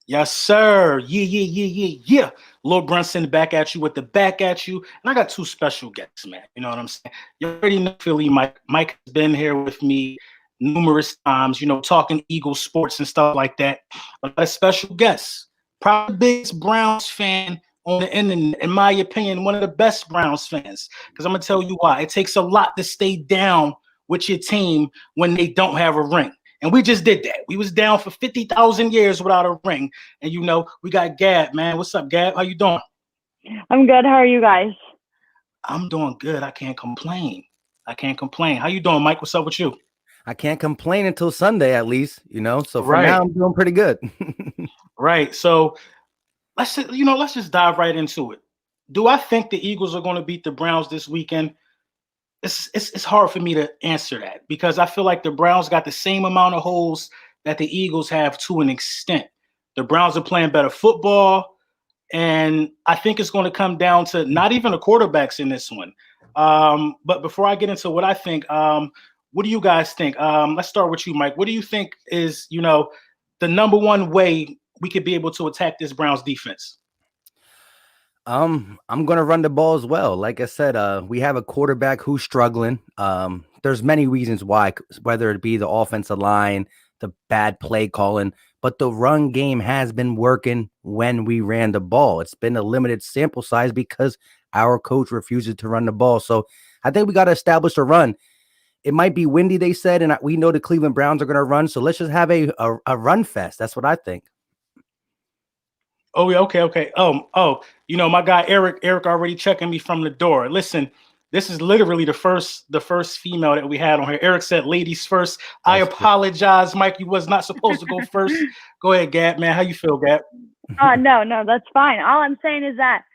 Yes, sir. Yeah, yeah, yeah, yeah, yeah. Lil Brunson back at you with the back at you. And I got two special guests, man. You know what I'm saying? You already know Philly Mike. Mike has been here with me numerous times, talking Eagle sports and stuff like that. But I got a special guest, probably the biggest Browns fan on the internet, in my opinion, one of the best Browns fans. Because I'm going to tell you why. It takes a lot to stay down with your team when they don't have a ring. And we just did that. We was down for 50,000 years without a ring. And we got Gab, man. What's up, Gab? How you doing? I'm good. How are you guys? I'm doing good. I can't complain. I can't complain. How you doing, Mike? What's up with you? I can't complain until Sunday, at least, So for Right, now, I'm doing pretty good. right. So let's just dive right into it. Do I think the Eagles are going to beat the Browns this weekend? It's hard for me to answer that because I feel like the Browns got the same amount of holes that the Eagles have to an extent. The Browns are playing better football. And I think it's going to come down to not even the quarterbacks in this one. But before I get into what I think, what do you guys think? Let's start with you, Mike. What do you think is, the number one way we could be able to attack this Browns defense? I'm gonna run the ball as well. Like I said, we have a quarterback who's struggling. There's many reasons why, whether it be the offensive line, the bad play calling, but the run game has been working when we ran the ball. It's been a limited sample size because our coach refuses to run the ball. So I think we got to establish a run. It might be windy, they said, and we know the Cleveland Browns are going to run. So let's just have a run fest. That's what I think. Oh yeah, okay. My guy Eric already checking me from the door. Listen, this is literally the first female that we had on here. Eric said ladies first. I apologize, Mike. You was not supposed to go first. Go ahead, Gab, man. How you feel, Gab? No, that's fine. All I'm saying is that,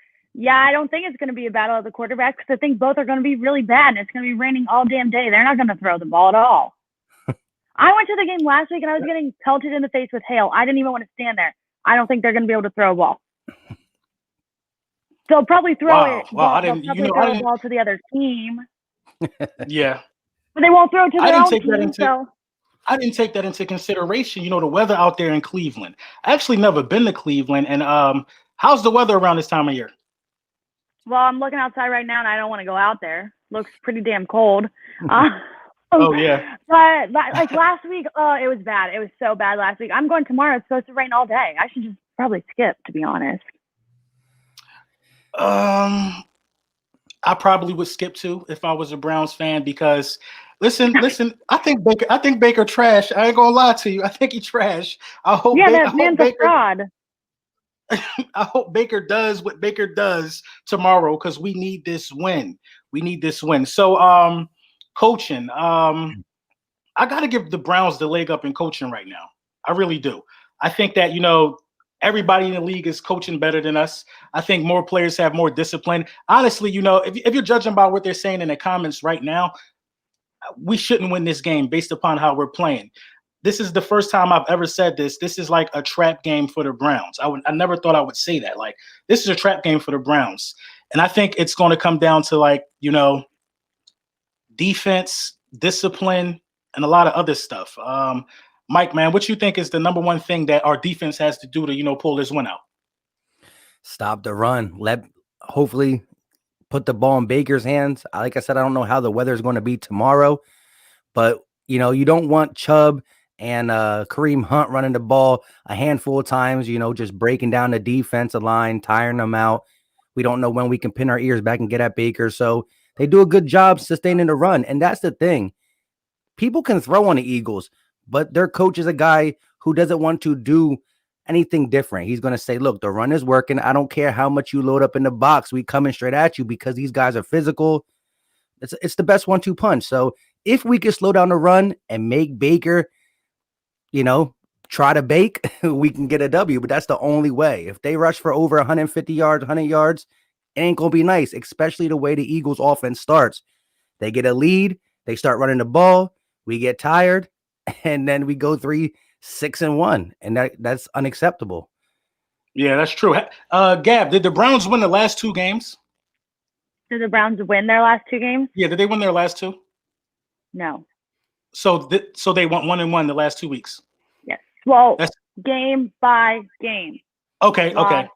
I don't think it's going to be a battle of the quarterbacks because I think both are going to be really bad and it's going to be raining all damn day. They're not going to throw the ball at all. I went to the game last week and I was getting pelted in the face with hail. I didn't even want to stand there. I don't think they're going to be able to throw a ball. They'll probably throw it. Wow, they'll probably throw a ball to the other team. Yeah. But they won't throw it to their own team. I didn't take that into consideration. The weather out there in Cleveland. I actually never been to Cleveland. And how's the weather around this time of year? Well, I'm looking outside right now and I don't want to go out there. Looks pretty damn cold. Oh yeah. But like last week, it was bad. It was so bad last week. I'm going tomorrow. It's supposed to rain all day. I should just probably skip, to be honest. I probably would skip too if I was a Browns fan because listen, I think Baker trash. I ain't gonna lie to you. I think he trash. That man's a fraud. I hope Baker does what Baker does tomorrow because we need this win. So coaching. I gotta give the Browns the leg up in coaching right now. I really do. I think that, everybody in the league is coaching better than us. I think more players have more discipline. Honestly, if you're judging by what they're saying in the comments right now, we shouldn't win this game based upon how we're playing. This is the first time I've ever said this. This is like a trap game for the Browns. I never thought I would say that. Like, this is a trap game for the Browns. And I think it's going to come down to defense, discipline, and a lot of other stuff. Mike, man, what you think is the number one thing that our defense has to do to, pull this win out? Stop the run. Hopefully put the ball in Baker's hands. Like I said, I don't know how the weather is going to be tomorrow, but you don't want Chubb and Kareem Hunt running the ball a handful of times, just breaking down the defensive line, tiring them out. We don't know when we can pin our ears back and get at Baker. So they do a good job sustaining the run. And that's the thing. People can throw on the Eagles, but their coach is a guy who doesn't want to do anything different. He's going to say, look, the run is working. I don't care how much you load up in the box. We coming straight at you because these guys are physical. It's the best 1-2 punch. So if we can slow down the run and make Baker, try to bake, we can get a W, but that's the only way. If they rush for over 150 yards, 100 yards, it ain't going to be nice, especially the way the Eagles offense starts. They get a lead. They start running the ball. We get tired, and then we go 3-6-1, and that's unacceptable. Yeah, that's true. Gab, did the Browns win the last two games? Did the Browns win their last two games? Yeah, did they win their last two? No. So they won 1-1 the last 2 weeks. Yes. Well, game by game. Okay, okay. Loss,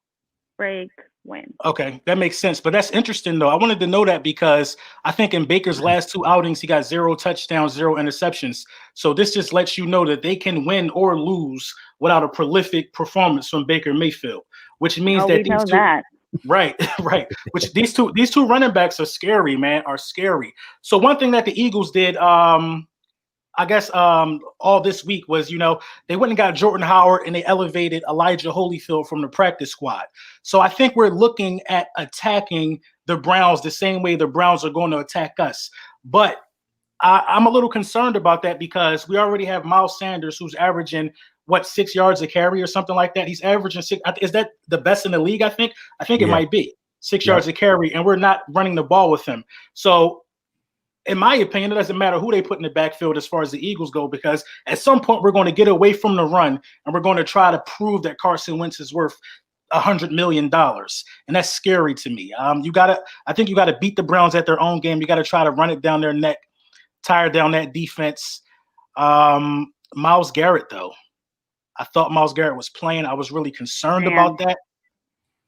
break, win. Okay, that makes sense. But that's interesting, though. I wanted to know that because I think in Baker's last 2 outings, he got 0 touchdowns, 0 interceptions. So this just lets you know that they can win or lose without a prolific performance from Baker Mayfield, which means Oh, that we these know two, that. right, right. Which these two running backs are scary, man, are scary. So one thing that the Eagles did, I guess all this week was, they went and got Jordan Howard and they elevated Elijah Holyfield from the practice squad. So I think we're looking at attacking the Browns the same way the Browns are going to attack us. But I'm a little concerned about that because we already have Miles Sanders, who's averaging 6 yards a carry or something like that. He's averaging 6. Is that the best in the league? I think it might be 6 yards a carry, and we're not running the ball with him. So in my opinion, it doesn't matter who they put in the backfield as far as the Eagles go, because at some point we're going to get away from the run and we're going to try to prove that Carson Wentz is worth $100 million. And that's scary to me. I think you got to beat the Browns at their own game. You got to try to run it down their neck, tire down that defense. Myles Garrett, though, I thought Myles Garrett was playing. I was really concerned about that.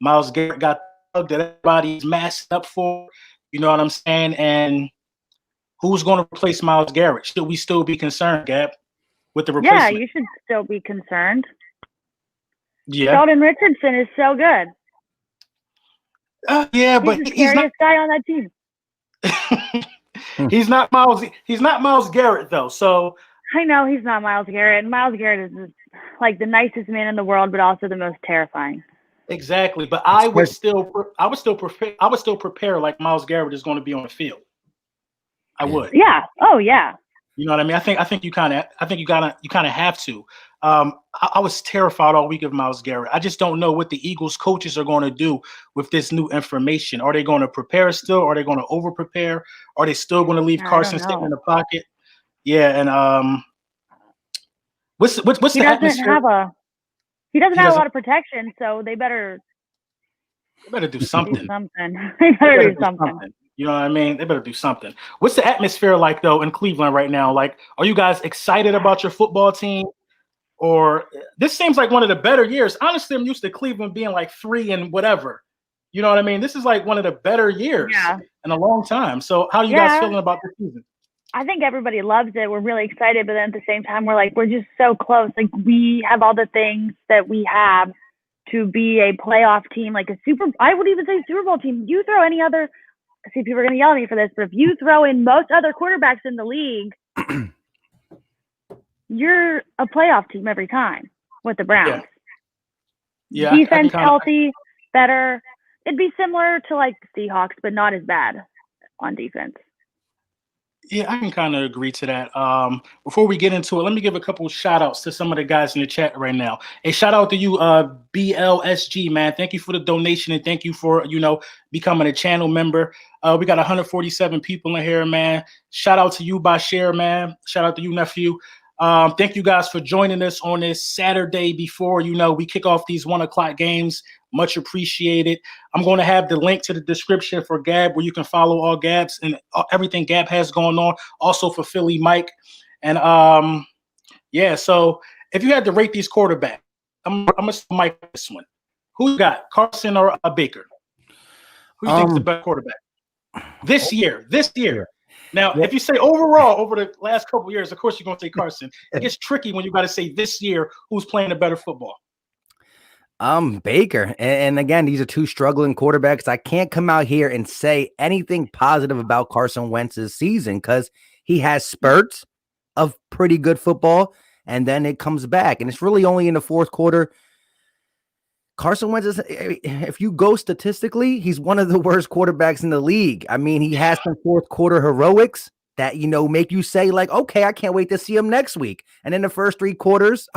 Myles Garrett got that everybody's masked up for, you know what I'm saying? And who's going to replace Myles Garrett? Should we still be concerned, Gab, with the replacement? Yeah, you should still be concerned. Yeah. Sheldon Richardson is so good. Yeah, he's but the scariest guy on that team. He's not Myles Garrett, though. So I know he's not Myles Garrett. Myles Garrett is like the nicest man in the world, but also the most terrifying. Exactly. But I would still prepare like Myles Garrett is going to be on the field. I would. Yeah. Oh, yeah. You know what I mean? I think you kind of have to. I was terrified all week of Myles Garrett. I just don't know what the Eagles coaches are going to do with this new information. Are they going to prepare still? Are they going to over prepare? Are they still going to leave Carson sitting in the pocket? Yeah, and what's the atmosphere? He doesn't have a lot of protection, so they better do something. They better do something. You know what I mean? They better do something. What's the atmosphere like, though, in Cleveland right now? Like, are you guys excited about your football team? Or this seems like one of the better years. Honestly, I'm used to Cleveland being like 3 and whatever. You know what I mean? This is like one of the better years in a long time. So how are you guys feeling about this season? I think everybody loves it. We're really excited, but then at the same time, we're just so close. Like, we have all the things that we have to be a playoff team, like I would even say Super Bowl team. You throw any other – see, people are going to yell at me for this, but if you throw in most other quarterbacks in the league, you're a playoff team every time with the Browns. Yeah. Defense healthy, better. It'd be similar to like the Seahawks, but not as bad on defense. Yeah, I can kind of agree to that. Before we get into it, let me give a couple shout outs to some of the guys in the chat right now. A shout out to you, BLSG, man. Thank you for the donation and thank you for, becoming a channel member. We got 147 people in here, man. Shout out to you, Bashir, man. Shout out to you, nephew. Thank you guys for joining us on this Saturday before, we kick off these 1:00 games. Much appreciated. I'm going to have the link to the description for Gab where you can follow all Gabs and everything Gab has going on. Also for Philly Mike. And so if you had to rate these quarterbacks, I'm going to Mike this one. Who you got, Carson or Baker? Who do you think is the best quarterback? This year. Now, if you say overall over the last couple of years, of course you're going to say Carson. It gets tricky when you got to say this year who's playing a better football. Baker. And again, these are two struggling quarterbacks. I can't come out here and say anything positive about Carson Wentz's season because he has spurts of pretty good football and then it comes back. And it's really only in the fourth quarter. Carson Wentz is, if you go statistically, he's one of the worst quarterbacks in the league. I mean, he has some fourth quarter heroics that, make you say like, okay, I can't wait to see him next week. And then the first 3 quarters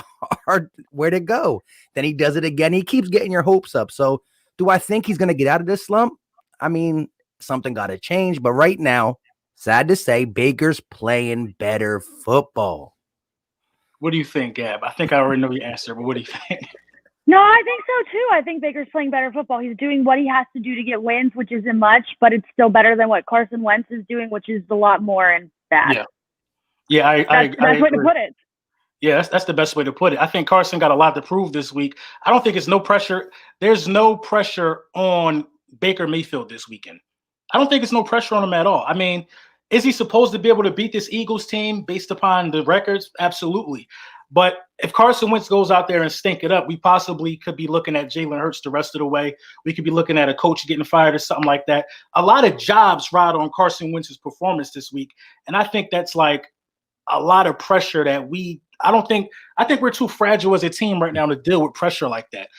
are where'd it go? Then he does it again. He keeps getting your hopes up. So do I think he's going to get out of this slump? I mean, something got to change. But right now, sad to say, Baker's playing better football. What do you think, Gab? I think I already know your answer, but what do you think? No, I think so too. I think Baker's playing better football. He's doing what he has to do to get wins, which isn't much, but it's still better than what Carson Wentz is doing, which is a lot more and bad. Yeah, I That's way to put it. Yeah, that's the best way to put it. I think Carson got a lot to prove this week. I don't think it's no pressure. There's no pressure on Baker Mayfield this weekend. I don't think it's no pressure on him at all. I mean, is he supposed to be able to beat this Eagles team based upon the records? Absolutely. But if Carson Wentz goes out there and stink it up, we possibly could be looking at Jalen Hurts the rest of the way. We could be looking at a coach getting fired or something like that. A lot of jobs ride on Carson Wentz's performance this week. And I think that's like a lot of pressure that I think we're too fragile as a team right now to deal with pressure like that.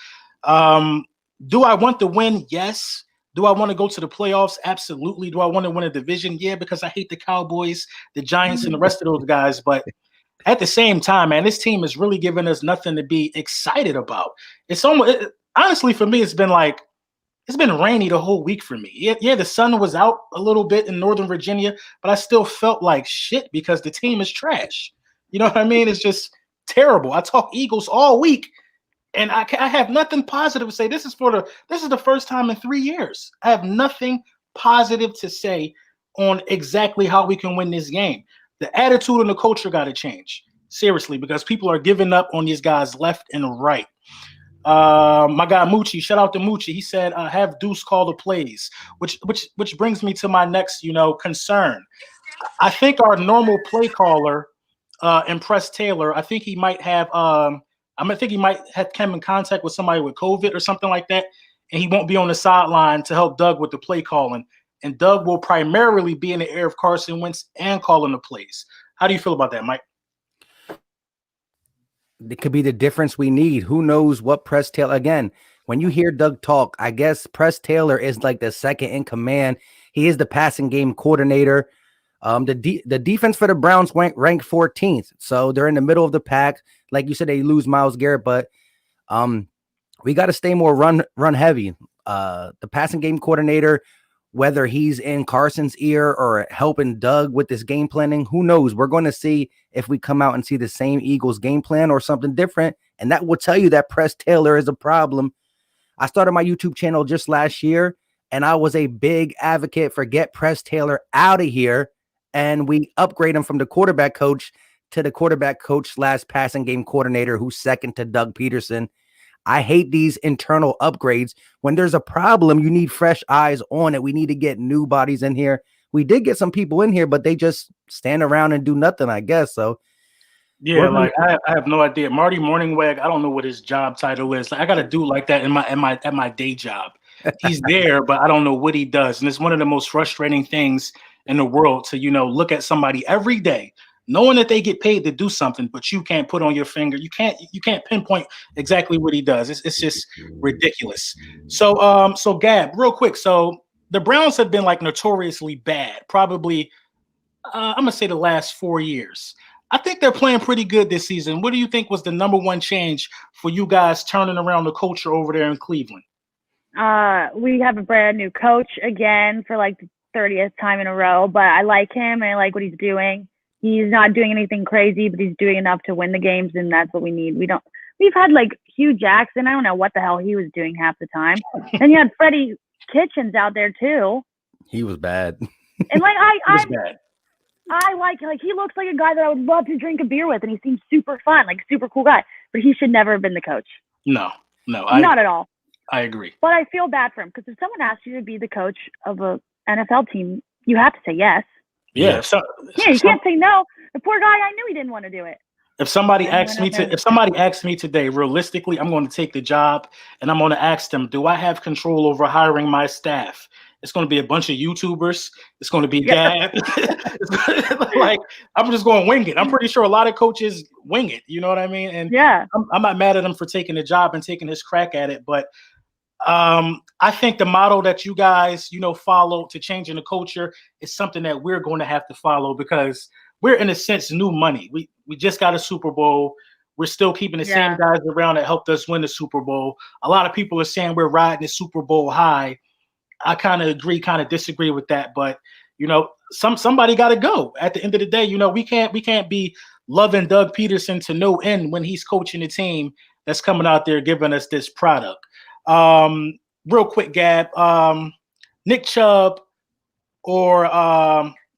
Do I want the win? Yes. Do I want to go to the playoffs? Absolutely. Do I want to win a division? Yeah, because I hate the Cowboys, the Giants, and the rest of those guys. But at the same time, man, this team is really giving us nothing to be excited about. It's almost honestly for me, it's been rainy the whole week for me. Yeah, the sun was out a little bit in Northern Virginia, but I still felt like shit because the team is trash. You know what I mean? It's just terrible. I talk Eagles all week, and I have nothing positive to say. This is the first time in 3 years. I have nothing positive to say on exactly how we can win this game. The attitude and the culture got to change, seriously, because people are giving up on these guys left and right. My guy Moochie, shout out to Moochie. He said, "Have Deuce call the plays," which brings me to my next, concern. I think our normal play caller, Impress Taylor. I think he might have. I think he might have come in contact with somebody with COVID or something like that, and he won't be on the sideline to help Doug with the play calling. And Doug will primarily be in the air of Carson Wentz and calling the plays. How do you feel about that, Mike? It could be the difference we need. Who knows what Press Taylor, again, when you hear Doug talk, I guess Press Taylor is like the second in command. He is the passing game coordinator. The defense for the Browns ranked 14th. So they're in the middle of the pack. Like you said, they lose Myles Garrett, but we got to stay more run heavy. The passing game coordinator, whether he's in Carson's ear or helping Doug with this game planning, who knows? We're going to see if we come out and see the same Eagles game plan or something different. And that will tell you that Press Taylor is a problem. I started my YouTube channel just last year, and I was a big advocate for get Press Taylor out of here. And we upgrade him from the quarterback coach to the quarterback coach / passing game coordinator, who's second to Doug Peterson. I hate these internal upgrades. When there's a problem, you need fresh eyes on it. We need to get new bodies in here. We did get some people in here, but they just stand around and do nothing, I guess. So, yeah, like I have no idea. Marty Morningweg, I don't know what his job title is. Like, I got a dude like that at my day job. He's there, but I don't know what he does. And it's one of the most frustrating things in the world to, look at somebody every day, knowing that they get paid to do something, but you can't put on your finger. You can't pinpoint exactly what he does. It's just ridiculous. So Gab, real quick. So the Browns have been like notoriously bad, probably, I'm going to say the last 4 years. I think they're playing pretty good this season. What do you think was the number one change for you guys turning around the culture over there in Cleveland? We have a brand new coach again for like the 30th time in a row, but I like him and I like what he's doing. He's not doing anything crazy, but he's doing enough to win the games, and that's what we need. We've had like Hugh Jackson. I don't know what the hell he was doing half the time. And you had Freddie Kitchens out there too. He was bad. And like I like he looks like a guy that I would love to drink a beer with, and he seems super fun, like super cool guy. But he should never have been the coach. No, not at all. I agree. But I feel bad for him because if someone asks you to be the coach of a NFL team, you have to say yes. Yeah. You can't say no. The poor guy, I knew he didn't want to do it. If somebody asks me today, realistically, I'm going to take the job and I'm going to ask them, do I have control over hiring my staff? It's going to be a bunch of YouTubers. It's going to be Gab. Like, I'm just going to wing it. I'm pretty sure a lot of coaches wing it. You know what I mean? And yeah, I'm not mad at him for taking the job and taking his crack at it. But I think the model that you guys, follow to changing the culture is something that we're going to have to follow because we're, in a sense, new money. We just got a Super Bowl. We're still keeping the same guys around that helped us win the Super Bowl. A lot of people are saying we're riding the Super Bowl high. I kind of agree, kind of disagree with that. But, somebody got to go. At the end of the day, we can't be loving Doug Peterson to no end when he's coaching a team that's coming out there giving us this product. Real quick, Gab, Nick Chubb or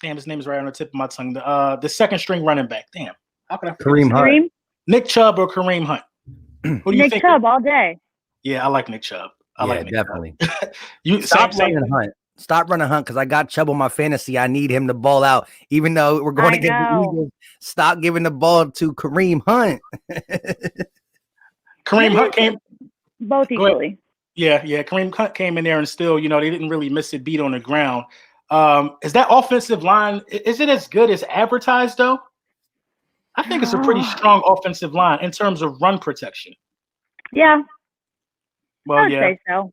his name is right on the tip of my tongue. The second string running back. Damn, how could I? Kareem Hunt. Nick Chubb or Kareem Hunt? Who do you Nick think? Chubb all day. Yeah, I like Nick Chubb. I Yeah, like Nick definitely. Chubb. You Stop same. running Hunt. Stop running Hunt because I got Chubb on my fantasy. I need him to ball out, even though we're going I to get the know. Eagles. Stop giving the ball to Kareem Hunt. Kareem Hunt came. Both Go ahead. equally. Yeah. Kareem Hunt came in there and still, they didn't really miss a beat on the ground. Is that offensive line? Is it as good as advertised though? I think it's a pretty strong offensive line in terms of run protection. Yeah. Well, I'd say so.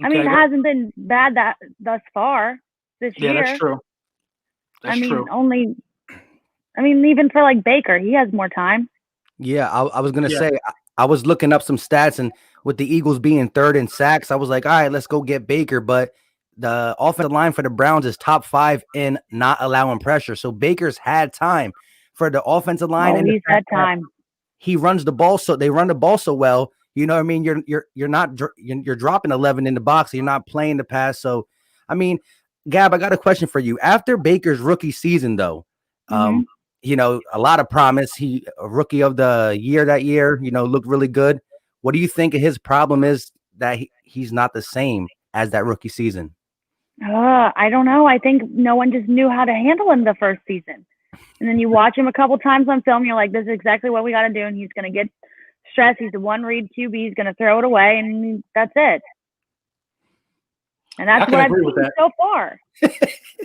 I mean, it hasn't been bad thus far this year. Yeah, that's true. That's true. Even for like Baker, he has more time. Yeah, I was gonna say I was looking up some stats, and with the Eagles being third in sacks, I was like, all right, let's go get Baker. But the offensive line for the Browns is top 5 in not allowing pressure. So Baker's had time for the offensive line, and he's had time. He runs the ball, so they run the ball so well. You know what I mean? You're dropping 11 in the box. You're not playing the pass. So, I mean, Gab, I got a question for you. After Baker's rookie season, though, a lot of promise. He a rookie of the year that year. Looked really good. What do you think his problem is that he's not the same as that rookie season? I don't know. I think no one just knew how to handle him the first season. And then you watch him a couple times on film, you're like, this is exactly what we got to do. And he's going to get stressed. He's a one-read QB. He's going to throw it away, and that's it. And that's what I've seen so far.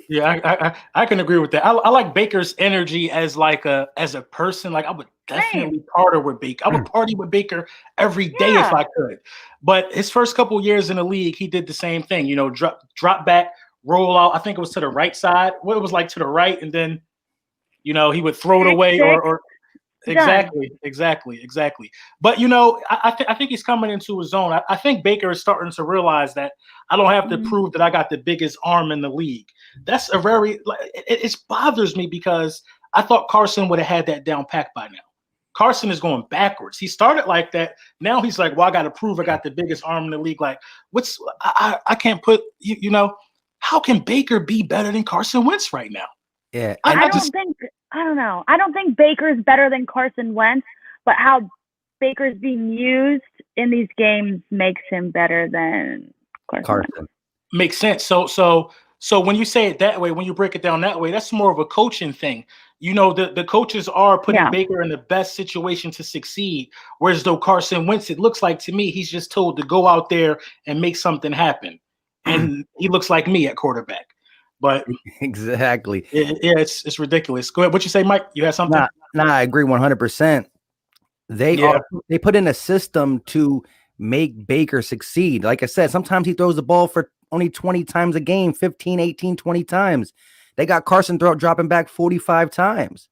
Yeah, I can agree with that. I like Baker's energy as a person. Like, I would definitely party with Baker. I would party with Baker every day if I could. But his first couple years in the league, he did the same thing. Drop back, roll out. I think it was to the right side. Well, it was like to the right, and then he would throw it away or exactly. But I think he's coming into his own. I think Baker is starting to realize that I don't have to prove that I got the biggest arm in the league. That's it bothers me because I thought Carson would have had that down packed by now. Carson is going backwards. He started like that. Now he's like, well, I got to prove I got the biggest arm in the league. Like, I can't put, how can Baker be better than Carson Wentz right now? Yeah. I don't know. I don't think Baker's better than Carson Wentz, but how Baker's being used in these games makes him better than Carson Wentz. Makes sense. So when you say it that way, when you break it down that way, that's more of a coaching thing. The coaches are putting Baker in the best situation to succeed. Whereas though Carson Wentz, it looks like to me, he's just told to go out there and make something happen. And he looks like me at quarterback. But exactly. It's ridiculous. Go ahead. What you say, Mike? You had something? Nah, I agree 100%. They put in a system to make Baker succeed. Like I said, sometimes he throws the ball for only 20 times a game, 15, 18, 20 times. They got Carson dropping back 45 times.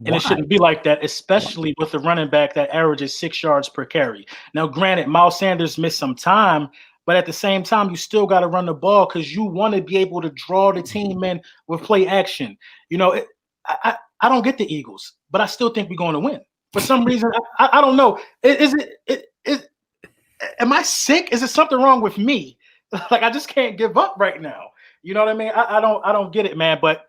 And it shouldn't be like that, especially with the running back that averages 6 yards per carry. Now, granted, Miles Sanders missed some time, but at the same time, you still got to run the ball because you want to be able to draw the team in with play action. I don't get the Eagles, but I still think we're going to win. For some reason, I don't know. Am I sick? Is there something wrong with me? Like, I just can't give up right now. You know what I mean? I don't get it, man. But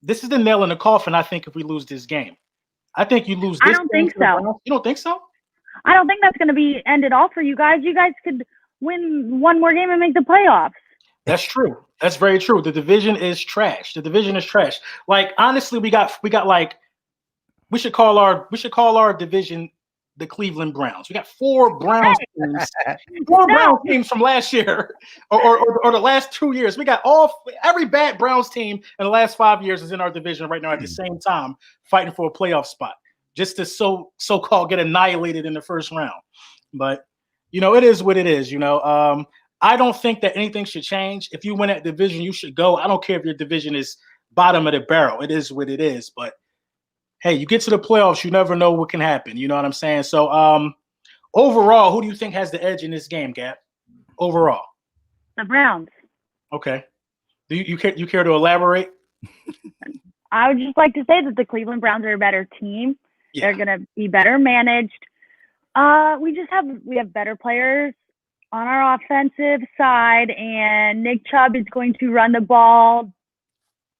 this is the nail in the coffin. I think if we lose this game, I think you lose. This I don't think so. You don't think so? I don't think that's going to be end it all for you guys. You guys could win one more game and make the playoffs. That's true. That's very true. The division is trash. Like, honestly, we should call our division the Cleveland Browns. We got 4 Browns teams, Browns teams from last year or the last 2 years. We got every bad Browns team in the last 5 years is in our division right now at the same time, fighting for a playoff spot, just to so-called get annihilated in the first round. But it is what it is. I don't think that anything should change. If you win that division, you should go. I don't care if your division is bottom of the barrel. It is what it is. But hey, you get to the playoffs, you never know what can happen. You know what I'm saying? So overall, who do you think has the edge in this game, Gab? Overall. The Browns. Okay. Do you care to elaborate? I would just like to say that the Cleveland Browns are a better team. Yeah. They're going to be better managed. We have better players on our offensive side, and Nick Chubb is going to run the ball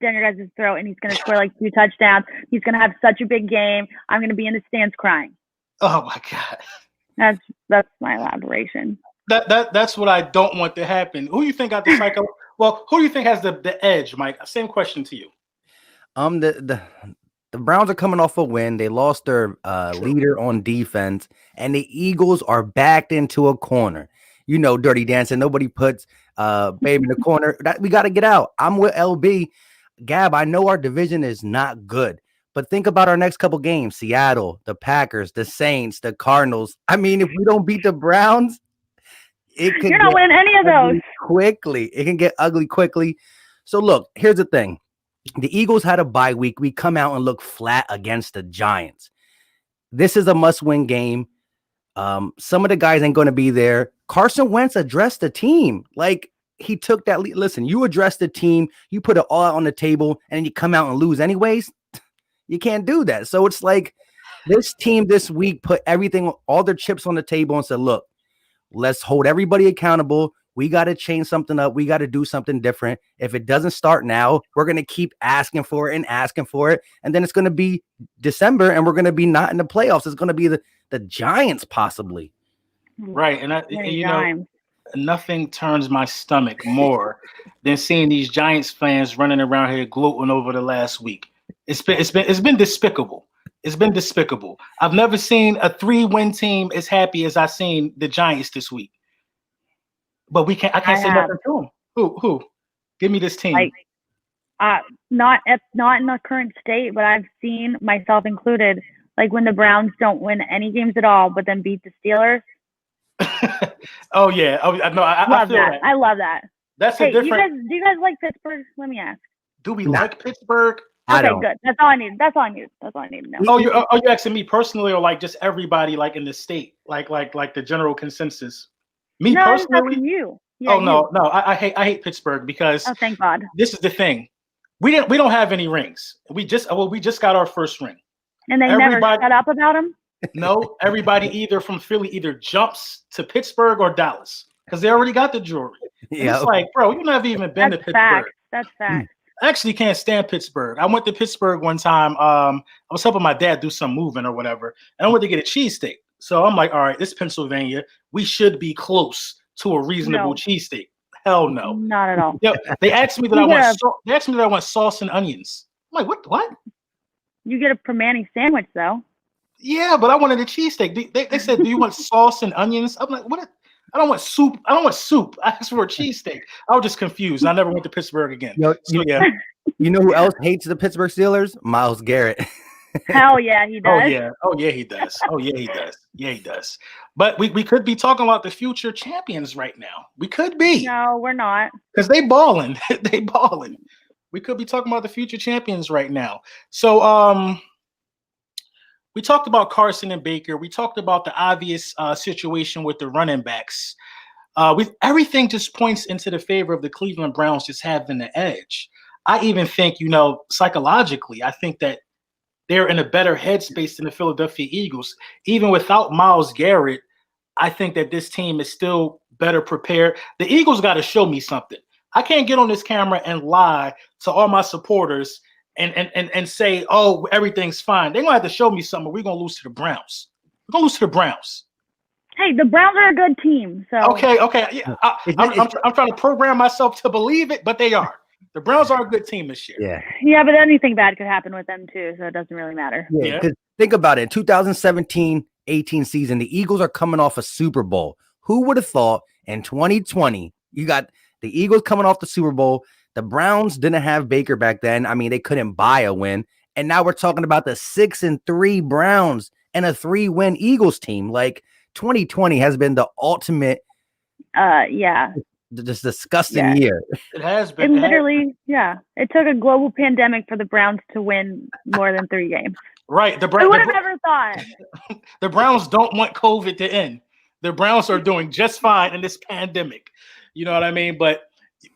down your guys' throat, and he's going to score like 2 touchdowns. He's going to have such a big game. I'm going to be in the stands crying. Oh my God. That's my elaboration. That's what I don't want to happen. Who do you think got the psycho? Well, who do you think has the edge, Mike? Same question to you. The Browns are coming off a win. They lost their leader on defense, and the Eagles are backed into a corner. You know, Dirty Dancing. Nobody puts Babe in the corner. We got to get out. I'm with LB. Gab, I know our division is not good, but think about our next couple games. Seattle, the Packers, the Saints, the Cardinals. I mean, if we don't beat the Browns, you're not winning any of those. Quickly. It can get ugly quickly. So look, here's the thing. The Eagles had a bye week. We come out and look flat against the Giants. This is a must-win game. Some of the guys ain't going to be there. Carson Wentz addressed the team. Like, he took that lead. Listen, you address the team, you put it all out on the table, and then you come out and lose anyways. You can't do that. So it's like this team this week put everything, all their chips on the table and said, look, let's hold everybody accountable. We got to change something up. We got to do something different. If it doesn't start now, we're going to keep asking for it. And then it's going to be December and we're going to be not in the playoffs. It's going to be the Giants possibly. Right. And you know, nothing turns my stomach more than seeing these Giants fans running around here gloating over the last week. It's been despicable. It's been despicable. I've never seen a 3-win team as happy as I seen the Giants this week. But I can't say nothing to them. Who? Give me this team. Not in the current state, but I've seen, myself included, like when the Browns don't win any games at all, but then beat the Steelers. Oh yeah. Oh no, I feel that. I love that. That's a different. Do you guys like Pittsburgh? Let me ask. Do we like Pittsburgh? Okay, good. That's all I need. That's all I need to know. Oh, you're asking me personally, or like just everybody, like in the state, like the general consensus. Me personally, you. Yeah, no, I hate Pittsburgh because thank God. This is the thing. We don't have any rings. We just got our first ring. And they never shut up about them? No, everybody either from Philly either jumps to Pittsburgh or Dallas because they already got the jewelry. Yeah. It's like, bro, you never even been to Pittsburgh. That's fact. I actually can't stand Pittsburgh. I went to Pittsburgh one time. I was helping my dad do some moving or whatever, and I went to get a cheesesteak. So I'm like, all right, it's Pennsylvania. We should be close to a reasonable cheesesteak. Hell no. Not at all. They asked me that I want sauce and onions. I'm like, what? You get a Primanti sandwich though. Yeah, but I wanted a cheesesteak. They said, do you want sauce and onions? I'm like, what? I don't want soup. I asked for a cheesesteak. I was just confused. I never went to Pittsburgh again. You know who else hates the Pittsburgh Steelers? Myles Garrett. Hell yeah, he does. Oh yeah, he does. Yeah, he does. But we could be talking about the future champions right now. We could be. No, we're not. Because they balling. They balling. We could be talking about the future champions right now. So we talked about Carson and Baker. We talked about the obvious situation with the running backs. Everything just points into the favor of the Cleveland Browns just having the edge. I even think, psychologically, I think that they're in a better headspace than the Philadelphia Eagles. Even without Myles Garrett, I think that this team is still better prepared. The Eagles got to show me something. I can't get on this camera and lie to all my supporters and say, oh, everything's fine. They're going to have to show me something, or we're going to lose to the Browns. We're going to lose to the Browns. Hey, the Browns are a good team. So Okay. Yeah, I'm trying to program myself to believe it, but they are. The Browns are a good team this year. Yeah, but anything bad could happen with them too, so it doesn't really matter. Yeah, because think about it. 2017-18 season, the Eagles are coming off a Super Bowl. Who would have thought in 2020, you got the Eagles coming off the Super Bowl. The Browns didn't have Baker back then. I mean, they couldn't buy a win. And now we're talking about the 6-3 Browns and a 3-win Eagles team. Like 2020 has been the ultimate. Just disgusting year. It has been. It took a global pandemic for the Browns to win more than 3 games. Right. Who would have ever thought? The Browns don't want COVID to end. The Browns are doing just fine in this pandemic. You know what I mean? But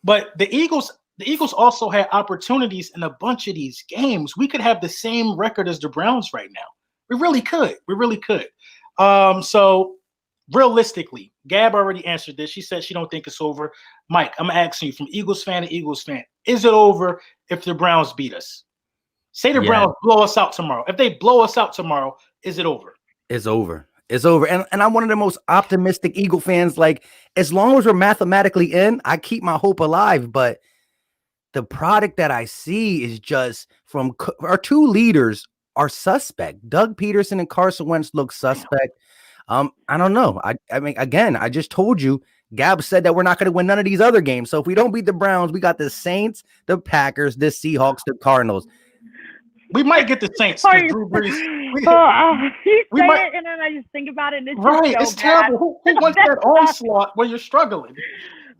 the Eagles also had opportunities in a bunch of these games. We could have the same record as the Browns right now. We really could. So realistically, Gab already answered this. She said she don't think it's over. Mike, I'm asking you from Eagles fan to Eagles fan. Is it over if the Browns beat us? Say the Browns blow us out tomorrow. If they blow us out tomorrow, is it over? It's over. It's over. And I'm one of the most optimistic Eagle fans. Like, as long as we're mathematically in, I keep my hope alive. But the product that I see is just from our two leaders are suspect. Doug Peterson and Carson Wentz look suspect. I don't know. I mean, again, I just told you, Gab said that we're not going to win none of these other games. So if we don't beat the Browns, we got the Saints, the Packers, the Seahawks, the Cardinals. We might get the Saints. Drew Brees. You say it, and then I just think about it, and it's right. So it's bad. terrible. Who wants that onslaught when you're struggling?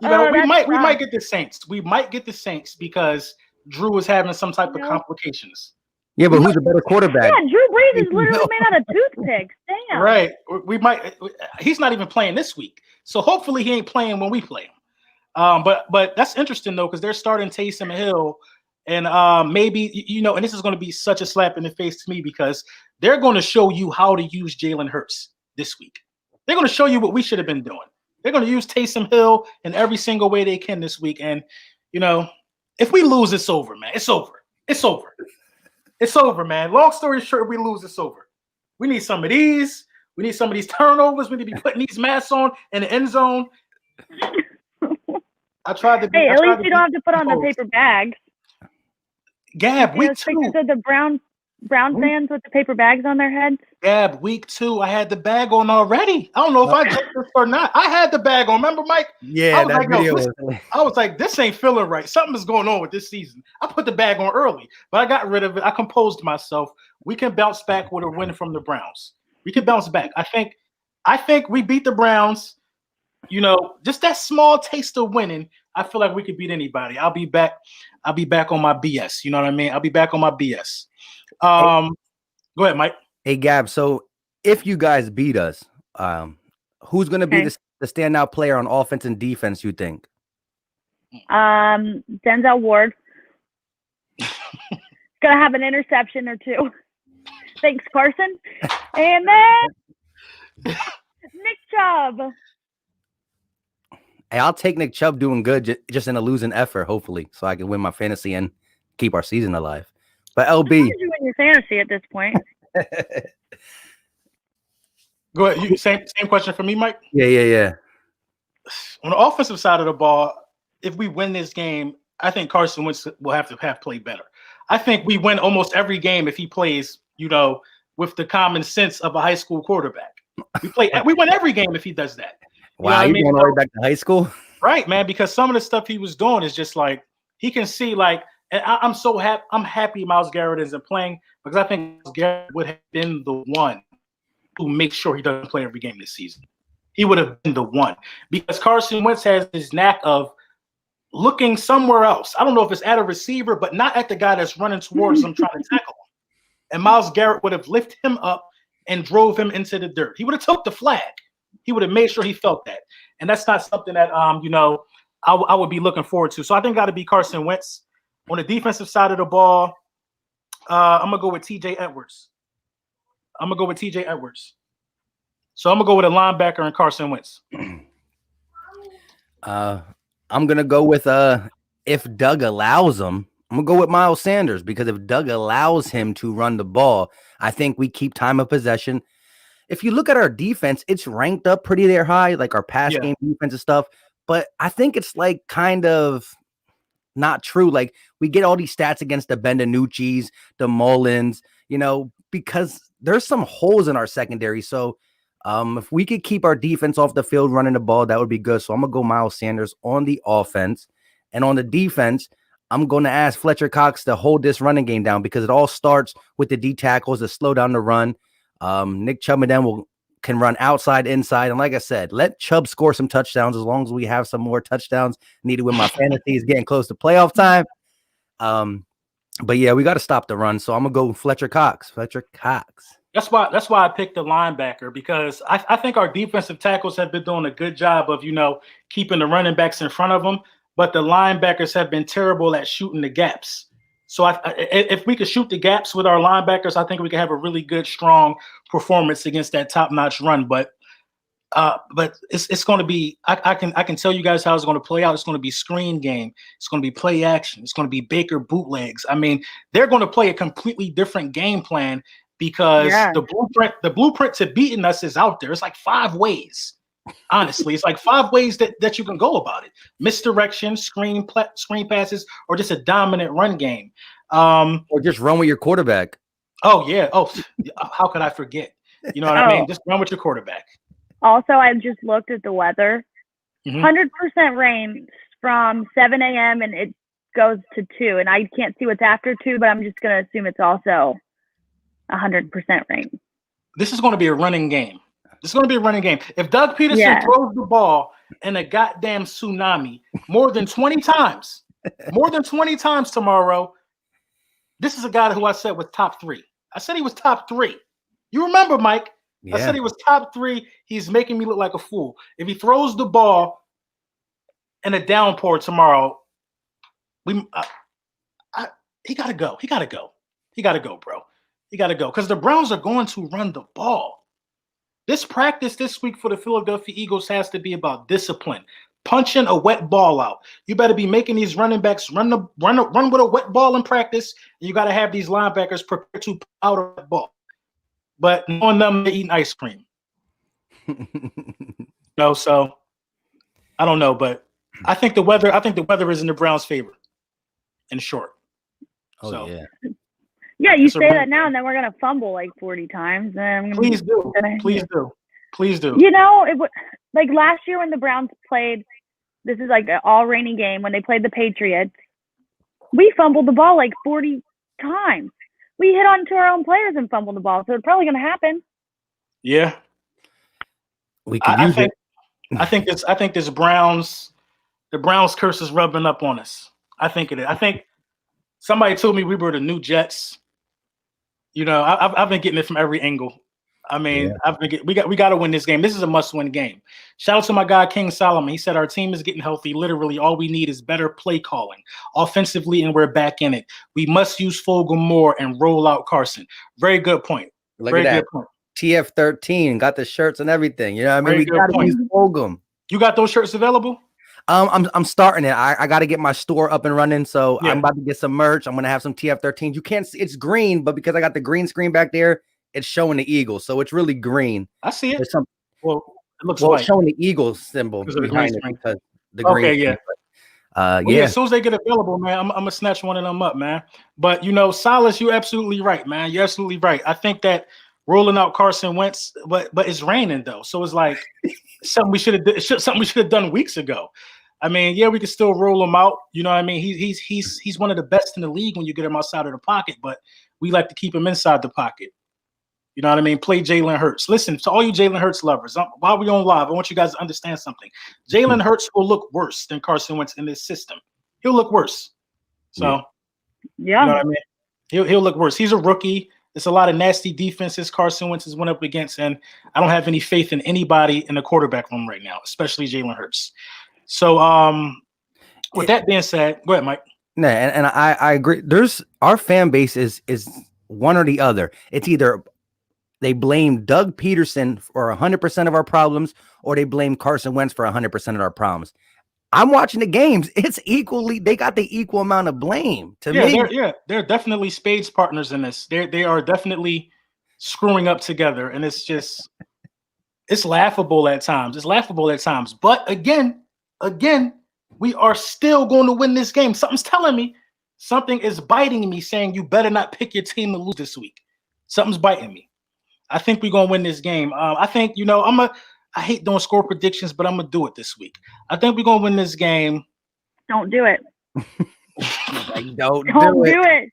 You know, we might get the Saints. We might get the Saints because Drew is having some type of complications. Yeah, but who's a better quarterback? Yeah, Drew Brees is literally made out of toothpicks. Damn. Right. We might. He's not even playing this week, so hopefully he ain't playing when we play him. But that's interesting though, because they're starting Taysom Hill. And maybe, you know, and this is going to be such a slap in the face to me because they're going to show you how to use Jalen Hurts this week. They're going to show you what we should have been doing. They're going to use Taysom Hill in every single way they can this week. And, you know, if we lose, it's over, man. It's over. It's over. It's over, man. Long story short, if we lose, it's over. We need some of these. We need some of these turnovers. We need to be putting these masks on in the end zone. I tried to be. Hey, at least you don't have to put on the paper bags. Gab, week 2. Pictures of the Brown fans with the paper bags on their heads. Gab, week 2, I had the bag on already. I don't know if I did this or not. I had the bag on. Remember, Mike? Yeah, I was like, this ain't feeling right. Something is going on with this season. I put the bag on early, but I got rid of it. I composed myself. We can bounce back with a win from the Browns. We can bounce back. I think we beat the Browns. You know, just that small taste of winning. I feel like we could beat anybody. I'll be back on my BS. You know what I mean? I'll be back on my BS. Go ahead, Mike. Hey, Gab. So if you guys beat us, who's going to be the standout player on offense and defense, you think? Denzel Ward. Going to have an interception or two. Thanks, Carson. And then Nick Chubb. Hey, I'll take Nick Chubb doing good just in a losing effort, hopefully, so I can win my fantasy and keep our season alive. But LB, you win your fantasy at this point. Go ahead. Same question for me, Mike. Yeah. On the offensive side of the ball, if we win this game, I think Carson Wentz will have to play better. I think we win almost every game if he plays, you know, with the common sense of a high school quarterback. We win every game if he does that. Wow, you going all the way back to high school? Right, man, because some of the stuff he was doing is just like he can see, like, and I'm so happy. I'm happy Myles Garrett isn't playing because I think Myles Garrett would have been the one who makes sure he doesn't play every game this season. He would have been the one because Carson Wentz has this knack of looking somewhere else. I don't know if it's at a receiver, but not at the guy that's running towards him trying to tackle him. And Myles Garrett would have lifted him up and drove him into the dirt. He would have took the flag. He would have made sure he felt that. And that's not something that, you know, I would be looking forward to. So I think got to be Carson Wentz. On the defensive side of the ball, I'm going to go with TJ Edwards. So I'm going to go with a linebacker and Carson Wentz. I'm going to go with, if Doug allows him, I'm going to go with Miles Sanders because if Doug allows him to run the ball, I think we keep time of possession. If you look at our defense, it's ranked up pretty there high, like our pass game defense and stuff. But I think it's like kind of not true. Like we get all these stats against the Bendanucci's, the Mullins, you know, because there's some holes in our secondary. So if we could keep our defense off the field running the ball, that would be good. So I'm going to go Miles Sanders on the offense. And on the defense, I'm going to ask Fletcher Cox to hold this running game down because it all starts with the D tackles to slow down the run. Nick Chubb and them can run outside, inside. And like I said, let Chubb score some touchdowns as long as we have some more touchdowns needed when my fantasy is getting close to playoff time. But yeah, we got to stop the run. So I'm going to go Fletcher Cox. That's why I picked the linebacker because I think our defensive tackles have been doing a good job of, you know, keeping the running backs in front of them. But the linebackers have been terrible at shooting the gaps. So if we could shoot the gaps with our linebackers, I think we could have a really good, strong performance against that top-notch run. But But it's going to be. I can tell you guys how it's going to play out. It's going to be screen game. It's going to be play action. It's going to be Baker bootlegs. I mean, they're going to play a completely different game plan because the blueprint to beating us is out there. It's like 5 ways. Honestly, it's like 5 ways that you can go about it: misdirection, screen passes, or just a dominant run game, or just run with your quarterback. Oh yeah. Oh, how could I forget? You know what I mean? Just run with your quarterback. Also, I've just looked at the weather. 100% rain from 7 a.m. and it goes to 2. And I can't see what's after 2, but I'm just going to assume it's also 100% rain. This is going to be a running game. If Doug Peterson throws the ball in a goddamn tsunami more than 20 times tomorrow, this is a guy who I said was top 3. I said he was top 3. You remember, Mike? I said he was top 3. He's making me look like a fool. If he throws the ball in a downpour tomorrow, he got to go. He got to go, bro. He got to go because the Browns are going to run the ball. This practice this week for the Philadelphia Eagles has to be about discipline, punching a wet ball out. You better be making these running backs run with a wet ball in practice, and you got to have these linebackers prepared to out of the ball. But knowing them, they're eating ice cream. So I don't know, but I think the weather is in the Browns' favor. In short. Yeah, you say that now, and then we're gonna fumble like 40 times. And please do. You know, like last year when the Browns played, this is like an all rainy game when they played the Patriots. We fumbled the ball like 40 times. We hit onto our own players and fumbled the ball, so it's probably gonna happen. Yeah, we can use it. I think the Browns curse is rubbing up on us. I think it is. I think somebody told me we were the new Jets. You know, I've been getting it from every angle. I mean, we got to win this game. This is a must-win game. Shout out to my guy King Solomon. He said our team is getting healthy. Literally, all we need is better play calling offensively, and we're back in it. We must use Fogle more and roll out Carson. Very good point. Very good point. TF13 got the shirts and everything. You know what I mean? We got to use Fogle. You got those shirts available? I'm starting it. I got to get my store up and running, so I'm about to get some merch. I'm gonna have some TF13s. You can't see it's green, but because I got the green screen back there, it's showing the Eagles, so it's really green. I see it. It looks it's showing the Eagles symbol behind it because the green. Okay, yeah. As soon as they get available, man, I'm gonna snatch one of them up, man. But you know, Silas, you're absolutely right, man. You're absolutely right. I think that rolling out Carson Wentz, but it's raining though, so it's like something we should have done weeks ago. I mean, yeah, we can still roll him out. You know what I mean? He's one of the best in the league when you get him outside of the pocket, but we like to keep him inside the pocket. You know what I mean? Play Jalen Hurts. Listen, to all you Jalen Hurts lovers, while we're on live, I want you guys to understand something. Jalen Hurts will look worse than Carson Wentz in this system. He'll look worse. So, you know what I mean? He'll look worse. He's a rookie. There's a lot of nasty defenses Carson Wentz has went up against, and I don't have any faith in anybody in the quarterback room right now, especially Jalen Hurts. So, with that being said, go ahead, Mike. No, and I agree. Our fan base is one or the other. It's either they blame Doug Peterson for 100% of our problems, or they blame Carson Wentz for 100% of our problems. I'm watching the games. It's equally. They got the equal amount of blame. They're definitely spades partners in this. They are definitely screwing up together, and it's laughable at times. But again, we are still going to win this game. Something's telling me, something is biting me, saying you better not pick your team to lose this week. Something's biting me. I think we're gonna win this game. I think I hate doing score predictions, but I'm gonna do it this week. I think we're gonna win this game. Don't do it. Don't do it.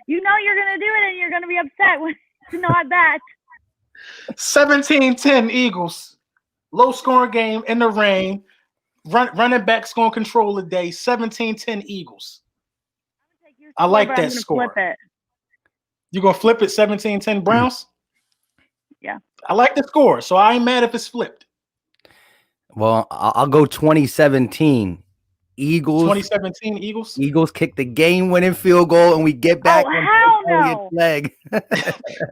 You know you're gonna do it, and you're gonna be upset when it's not that. 17-10 Eagles. Low scoring game in the rain. Running backs gonna control the day. 17-10 Eagles. I like that score. You gonna flip it 17-10 Browns? Yeah. I like the score, so I ain't mad if it's flipped. Well, I'll go 2017 Eagles. 2017 Eagles. Eagles kick the game-winning field goal, and we get back. Oh, hell no. Leg.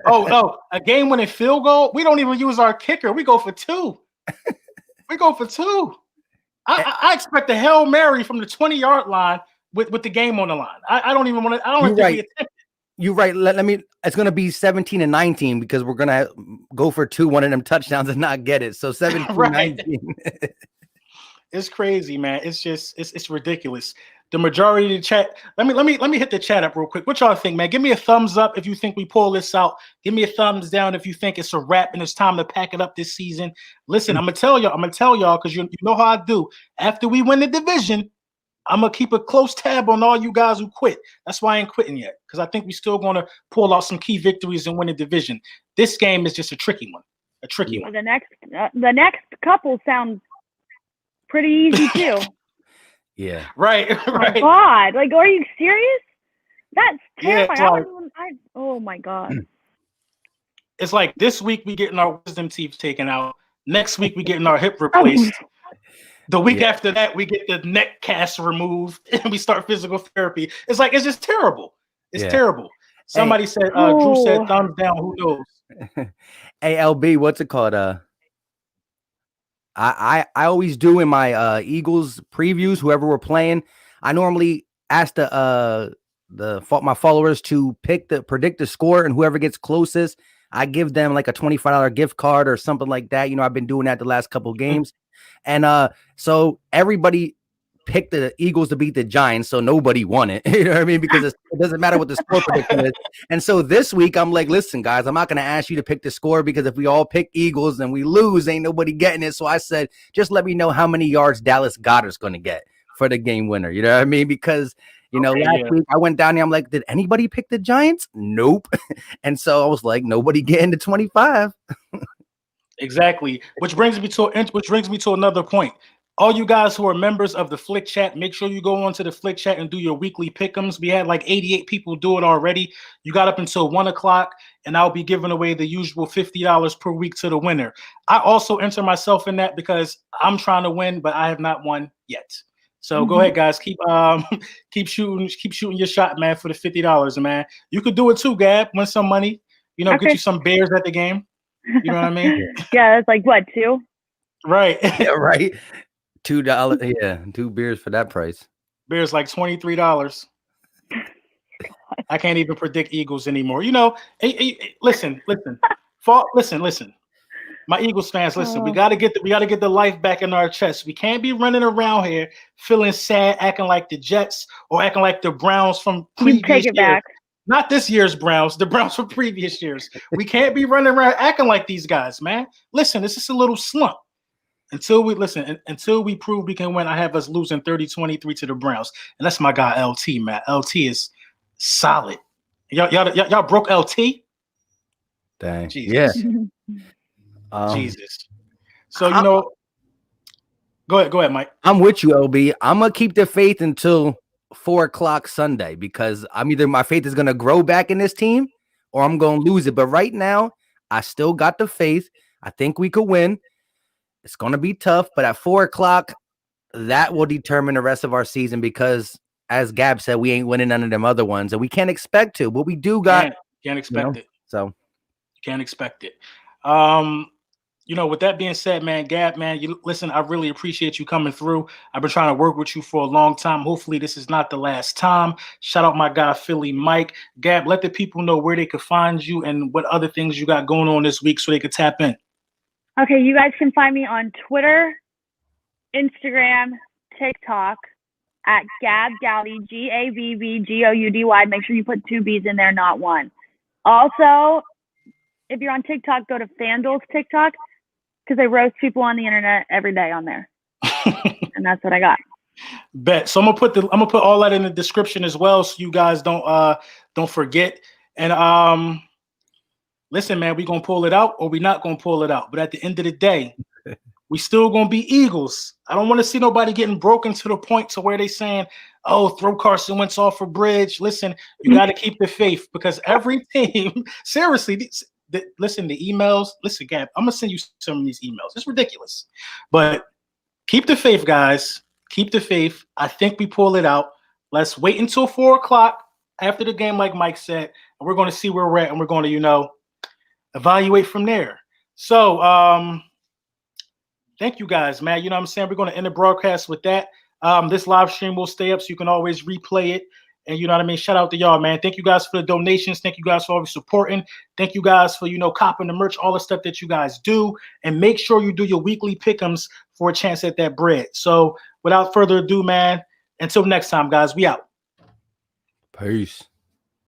Oh, a game-winning field goal? We don't even use our kicker. We go for 2. We go for 2. I expect a Hail Mary from the 20-yard line with the game on the line. I don't even want to. I don't even think we attempt. You're right. Let me. It's gonna be 17-19 because we're gonna go for 2, one of them touchdowns and not get it. So 17-19. It's crazy, man. It's just it's ridiculous. The majority of the chat. Let me hit the chat up real quick. What y'all think, man? Give me a thumbs up if you think we pull this out. Give me a thumbs down if you think it's a wrap and it's time to pack it up this season. Listen, I'm gonna tell y'all because you know how I do. After we win the division, I'm gonna keep a close tab on all you guys who quit. That's why I ain't quitting yet, because I think we're still gonna pull out some key victories and win the division. This game is just a tricky one. The next couple sound pretty easy too. Yeah. Right. Right. God, like, are you serious? That's terrifying. Yeah, oh my God. It's like this week we getting our wisdom teeth taken out. Next week we getting our hip replaced. The week after that we get the neck cast removed and we start physical therapy. It's like it's just terrible. It's terrible. Somebody said Drew said thumbs down. Who knows? Hey, LB, what's it called? I always do in my Eagles previews, whoever we're playing. I normally ask my followers to predict the score, and whoever gets closest, I give them like a $25 gift card or something like that. You know, I've been doing that the last couple of games. And so everybody picked the Eagles to beat the Giants, so nobody won it. You know what I mean? Because it doesn't matter what the score prediction is. And so this week, I'm like, listen, guys, I'm not going to ask you to pick the score because if we all pick Eagles and we lose, ain't nobody getting it. So I said, just let me know how many yards Dallas Goedert's going to get for the game winner. You know what I mean? Because, you know, last week I went down there, I'm like, did anybody pick the Giants? Nope. And so I was like, nobody getting to 25. Exactly. Which brings me to another point. All you guys who are members of the Flick Chat, make sure you go onto the Flick Chat and do your weekly pick'ems. We had like 88 people do it already. You got up until 1 o'clock, and I'll be giving away the usual $50 per week to the winner. I also enter myself in that because I'm trying to win, but I have not won yet. So go ahead, guys. Keep shooting your shot, man, for the $50, man. You could do it too, Gab. Win some money. You know, get you some beers at the game. You know what I mean? Yeah, that's like what, 2? Right. Yeah, right. $2, yeah, 2 beers for that price. Beers like $23. I can't even predict Eagles anymore. You know, listen. My Eagles fans, listen. We gotta get the life back in our chest. We can't be running around here feeling sad, acting like the Jets or acting like the Browns from previous years. Back. Not this year's Browns, the Browns from previous years. We can't be running around acting like these guys, man. Listen, this is a little slump. Until we prove we can win, I have us losing 30-23 to the Browns. And that's my guy LT, man. LT is solid. Y'all broke LT? Dang. Jesus. Yeah. Jesus. So you know, go ahead, Mike. I'm with you, LB. I'm gonna keep the faith until 4 o'clock Sunday because my faith is gonna grow back in this team or I'm gonna lose it. But right now, I still got the faith. I think we could win. It's going to be tough, but at 4 o'clock, that will determine the rest of our season because, as Gab said, we ain't winning none of them other ones, and we can't expect to. But we do got can't expect it. So can't expect it. You know, with that being said, man, Gab, man, listen. I really appreciate you coming through. I've been trying to work with you for a long time. Hopefully, this is not the last time. Shout out my guy Philly Mike. Gab, let the people know where they could find you and what other things you got going on this week so they could tap in. Okay, you guys can find me on Twitter, Instagram, TikTok at Gab Goudy, GABBGOUDY. Make sure you put 2 B's in there, not 1. Also, if you're on TikTok, go to FanDuel's TikTok because they roast people on the internet every day on there. And that's what I got. Bet. So I'm gonna put all that in the description as well, so you guys don't forget. And listen, man, we gonna pull it out or we not gonna pull it out. But at the end of the day, we still gonna be Eagles. I don't want to see nobody getting broken to the point to where they saying, "Oh, throw Carson Wentz off a bridge." Listen, you got to keep the faith because every team, seriously, listen, the emails. Listen, Gab, I'm gonna send you some of these emails. It's ridiculous, but keep the faith, guys. Keep the faith. I think we pull it out. Let's wait until 4 o'clock after the game, like Mike said, and we're going to see where we're at, and we're going to, evaluate from there. So, thank you guys, man. You know what I'm saying? We're going to end the broadcast with that. This live stream will stay up so you can always replay it. And you know what I mean? Shout out to y'all, man. Thank you guys for the donations. Thank you guys for always supporting. Thank you guys for, copping the merch, all the stuff that you guys do. And make sure you do your weekly pick'ems for a chance at that bread. So without further ado, man, until next time, guys, we out. Peace.